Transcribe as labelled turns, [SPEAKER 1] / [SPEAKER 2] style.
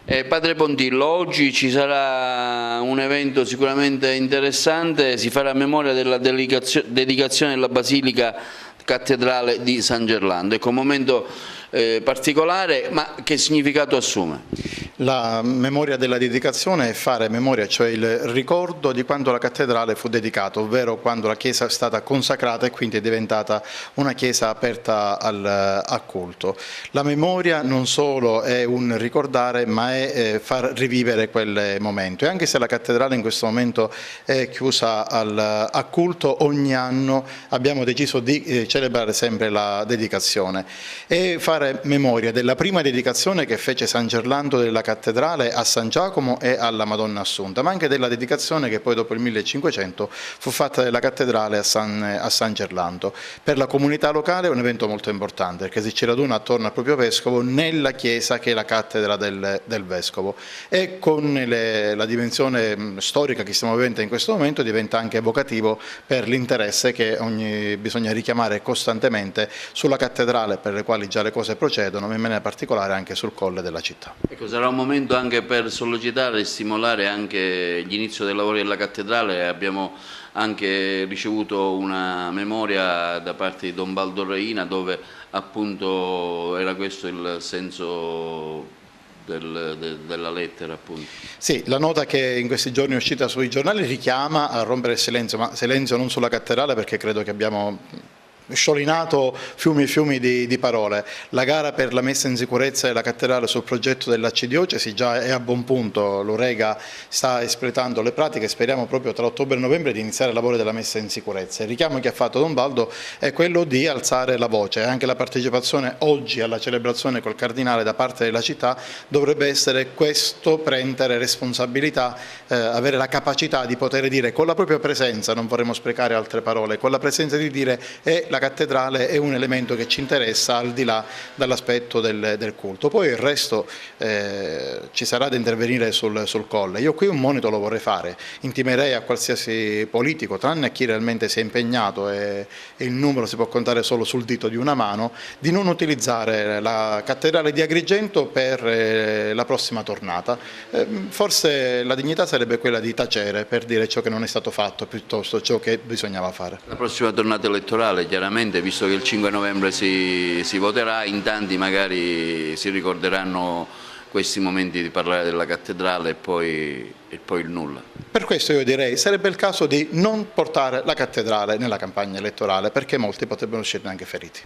[SPEAKER 1] Padre Pontillo, oggi ci sarà un evento sicuramente interessante, si farà memoria della dedicazione della Basilica Cattedrale di San Gerlando. Ecco, un momento particolare, ma che significato assume?
[SPEAKER 2] La memoria della dedicazione è fare memoria, cioè il ricordo di quando la cattedrale fu dedicata, ovvero quando la chiesa è stata consacrata e quindi è diventata una chiesa aperta al culto. La memoria non solo è un ricordare, ma è far rivivere quel momento. E anche se la cattedrale in questo momento è chiusa al culto, ogni anno abbiamo deciso di celebrare sempre la dedicazione e fare memoria della prima dedicazione che fece San Gerlando della cattedrale a San Giacomo e alla Madonna Assunta, ma anche della dedicazione che poi dopo il 1500 fu fatta della cattedrale a San Gerlando. Per la comunità locale è un evento molto importante perché si ci raduna attorno al proprio vescovo nella chiesa che è la cattedra del vescovo e con la dimensione storica che stiamo vivendo in questo momento diventa anche evocativo per l'interesse che bisogna richiamare costantemente sulla cattedrale, per le quali già le cose procedono, ma in maniera particolare anche sul colle della città.
[SPEAKER 1] Ecco, sarà un momento anche per sollecitare e stimolare anche l'inizio dei lavori della cattedrale. Abbiamo anche ricevuto una memoria da parte di Don Baldo Reina dove appunto era questo il senso della lettera, appunto.
[SPEAKER 2] Sì, la nota che in questi giorni è uscita sui giornali richiama a rompere il silenzio, ma silenzio non sulla cattedrale, perché credo che abbiamo sciolinato fiumi e fiumi di parole. La gara per la messa in sicurezza della cattedrale sul progetto dell'arcidiocesi già è a buon punto, l'Urega sta espletando le pratiche, speriamo proprio tra ottobre e novembre di iniziare il lavoro della messa in sicurezza. Il richiamo che ha fatto Don Baldo è quello di alzare la voce, anche la partecipazione oggi alla celebrazione col Cardinale da parte della città dovrebbe essere questo: prendere responsabilità, avere la capacità di poter dire con la propria presenza, non vorremmo sprecare altre parole, con la presenza di dire la cattedrale è un elemento che ci interessa al di là dall'aspetto del culto. Poi il resto ci sarà da intervenire sul colle. Io qui un monito lo vorrei fare, intimerei a qualsiasi politico, tranne a chi realmente si è impegnato e il numero si può contare solo sul dito di una mano, di non utilizzare la cattedrale di Agrigento per la prossima tornata. Forse la dignità sarebbe quella di tacere per dire ciò che non è stato fatto, piuttosto ciò che bisognava fare.
[SPEAKER 1] La prossima tornata elettorale, chiaramente, visto che il 5 novembre si voterà, in tanti magari si ricorderanno questi momenti di parlare della cattedrale e poi il nulla.
[SPEAKER 2] Per questo io direi sarebbe il caso di non portare la cattedrale nella campagna elettorale, perché molti potrebbero uscirne anche feriti.